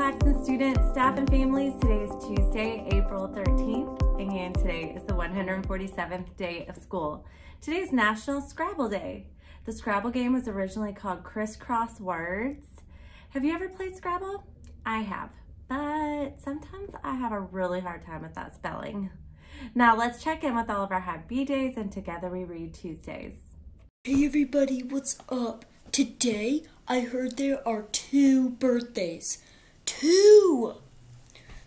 Claxton students, staff, and families. Today is Tuesday, April 13th, and today is the 147th day of school. Today is National Scrabble Day. The Scrabble game was originally called Crisscross Words. Have you ever played Scrabble? I have, but sometimes I have a really hard time with that spelling. Now let's check in with all of our Happy Days, and together we read Tuesdays. Hey everybody, what's up? Today, I heard there are 2 birthdays. 2!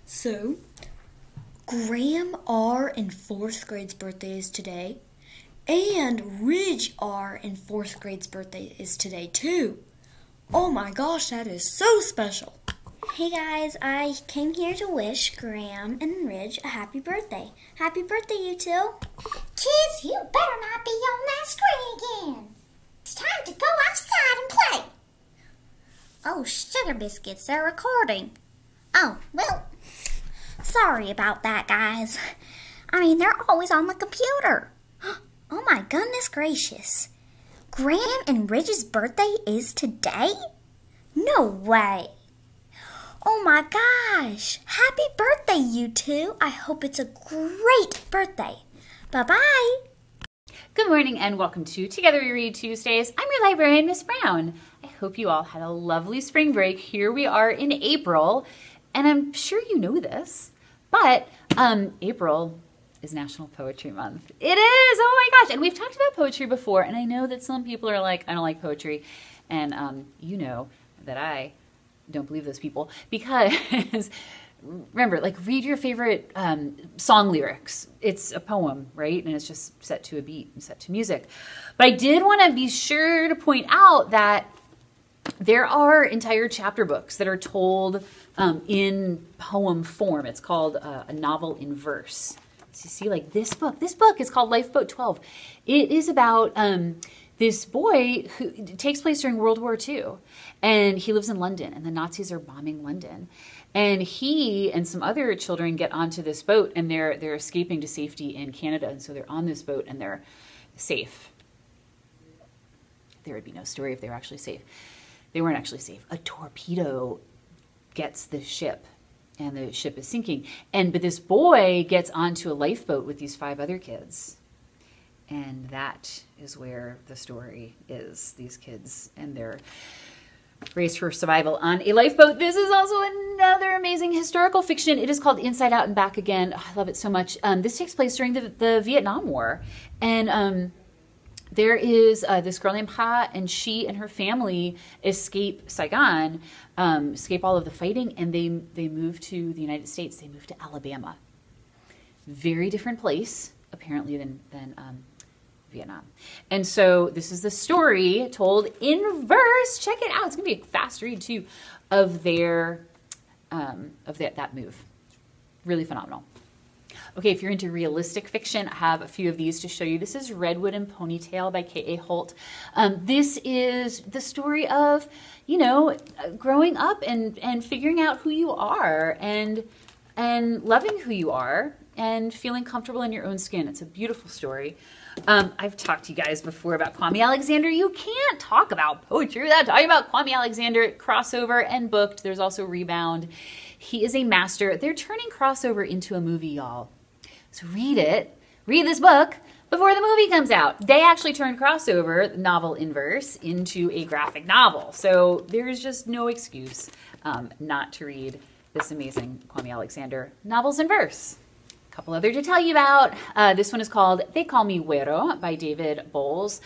So, Graham R. in 4th grade's birthday is today, and Ridge R. in 4th grade's birthday is today too. Oh my gosh, that is so special. Hey guys, I came here to wish Graham and Ridge a happy birthday. Happy birthday, you two. Kids, you better not be on that screen again. It's time to go outside and play. Oh, sugar biscuits, they're recording. Oh, well, sorry about that, guys. I mean, they're always on the computer. Oh my goodness gracious. Graham and Ridge's birthday is today? No way. Oh my gosh. Happy birthday, you two. I hope it's a great birthday. Bye-bye. Good morning and welcome to Together We Read Tuesdays. I'm your librarian, Miss Brown. I hope you all had a lovely spring break. Here we are in April, and I'm sure you know this, but April is National Poetry Month. It is! Oh my gosh! And we've talked about poetry before, and I know that some people are like, I don't like poetry, and you know that I don't believe those people, because remember, like, read your favorite song lyrics. It's a poem, right? And it's just set to a beat and set to music. But I did want to be sure to point out that there are entire chapter books that are told in poem form. It's called a novel in verse. So you see, like, this book is called Lifeboat 12. It is about this boy who takes place during World War II, and he lives in London, and the Nazis are bombing London. And he and some other children get onto this boat, and they're escaping to safety in Canada. And so they're on this boat, and they're safe. There would be no story if they were actually safe. They weren't actually safe. A torpedo gets the ship, and the ship is sinking. But this boy gets onto a lifeboat with these 5 other kids. And that is where the story is. These kids and their race for survival on a lifeboat. This is also another amazing historical fiction. It is called Inside Out and Back Again. Oh, I love it so much. This takes place during the Vietnam War. And there is this girl named Ha, and she and her family escape Saigon, escape all of the fighting, and they move to the United States. They move to Alabama. Very different place, apparently, than Vietnam. And so this is the story told in verse. Check it out. It's gonna be a fast read too of their that move. Really phenomenal. Okay, if you're into realistic fiction, I have a few of these to show you. This is Redwood and Ponytail by K.A. Holt. This is the story of, you know, growing up and figuring out who you are and loving who you are and feeling comfortable in your own skin. It's a beautiful story. I've talked to you guys before about Kwame Alexander. You can't talk about poetry without talking about Kwame Alexander. Crossover and Booked. There's also Rebound. He is a master. They're turning Crossover into a movie, y'all. So read it. Read this book before the movie comes out. They actually turned Crossover, novel in verse, into a graphic novel. So there's just no excuse not to read this amazing Kwame Alexander novels in verse. Couple other to tell you about. This one is called They Call Me Güero by David Bowles.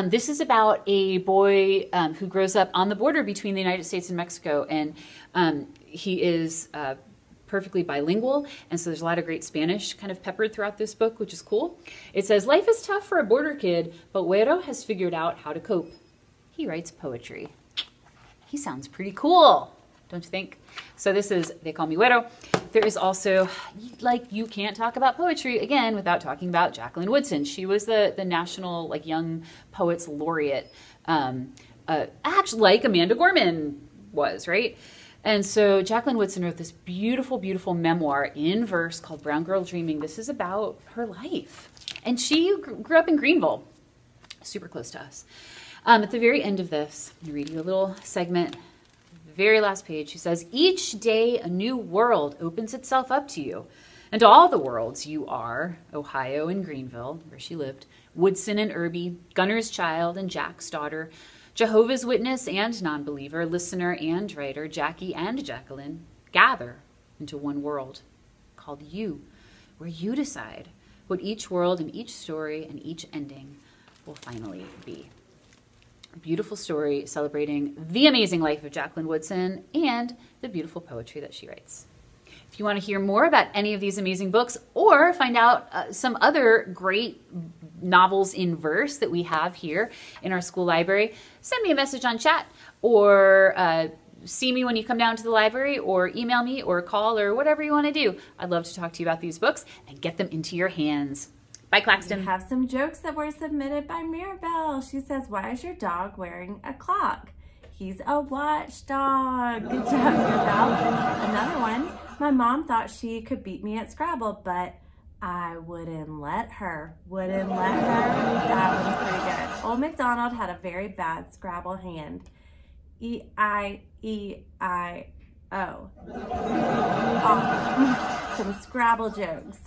This is about a boy who grows up on the border between the United States and Mexico, and he is perfectly bilingual, and so there's a lot of great Spanish kind of peppered throughout this book, which is cool. It says, life is tough for a border kid, but Güero has figured out how to cope. He writes poetry. He sounds pretty cool, don't you think? So this is They Call Me Güero. There is also, like, you can't talk about poetry, again, without talking about Jacqueline Woodson. She was the National, like, Young Poets Laureate, actually, like Amanda Gorman was, right? And so Jacqueline Woodson wrote this beautiful, beautiful memoir in verse called Brown Girl Dreaming. This is about her life. And she grew up in Greenville, super close to us. At the very end of this, I'm going to read you a little segment, the very last page, she says, each day a new world opens itself up to you. And all the worlds you are, Ohio and Greenville, where she lived, Woodson and Irby, Gunner's Child and Jack's Daughter, Jehovah's Witness and non-believer, listener and writer, Jackie and Jacqueline, gather into one world called you, where you decide what each world and each story and each ending will finally be. A beautiful story celebrating the amazing life of Jacqueline Woodson and the beautiful poetry that she writes. If you want to hear more about any of these amazing books or find out some other great novels in verse that we have here in our school library, send me a message on chat or see me when you come down to the library or email me or call or whatever you want to do. I'd love to talk to you about these books and get them into your hands. Bye, Claxton. We have some jokes that were submitted by Mirabelle. She says, why is your dog wearing a clock? He's a watchdog. Good job, Mirabelle. Another one. My mom thought she could beat me at Scrabble, but I wouldn't let her. Wouldn't let her. That was pretty good. Old MacDonald had a very bad Scrabble hand. E-I-E-I-O. Awesome. Some Scrabble jokes.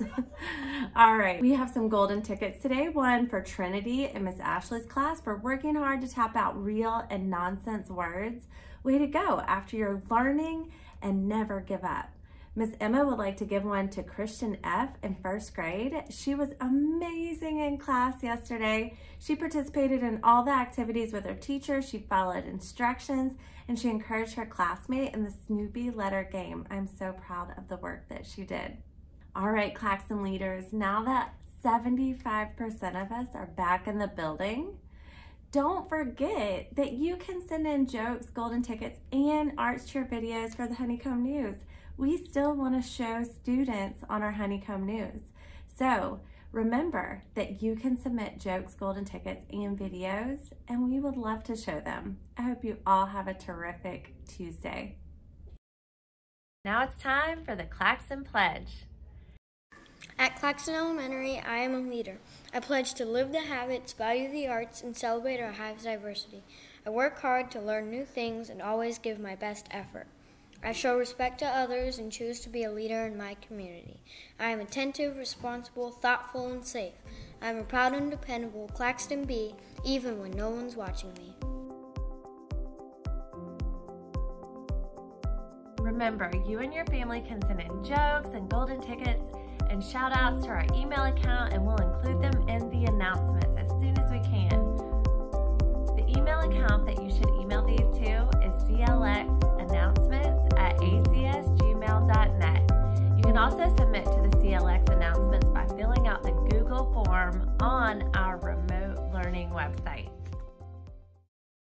All right, we have some golden tickets today. One for Trinity and Miss Ashley's class for working hard to tap out real and nonsense words. Way to go after you're learning and never give up. Miss Emma would like to give one to Christian F. in first grade. She was amazing in class yesterday. She participated in all the activities with her teacher. She followed instructions and she encouraged her classmate in the Snoopy letter game. I'm so proud of the work that she did. All right, Claxton leaders, now that 75% of us are back in the building, don't forget that you can send in jokes, golden tickets, and arts cheer videos for the Honeycomb News. We still want to show students on our Honeycomb News. So remember that you can submit jokes, golden tickets, and videos, and we would love to show them. I hope you all have a terrific Tuesday. Now it's time for the Claxton Pledge. At Claxton Elementary, I am a leader. I pledge to live the habits, value the arts, and celebrate our hive's diversity. I work hard to learn new things and always give my best effort. I show respect to others and choose to be a leader in my community. I am attentive, responsible, thoughtful, and safe. I am a proud and dependable Claxton Bee, even when no one's watching me. Remember, you and your family can send in jokes and golden tickets and shout outs to our email account, and we'll include them in the announcements as soon as we can. The email account that you should email these to is clxannouncements@acsgmail.net. You can also submit to the CLX announcements by filling out the Google form on our remote learning website.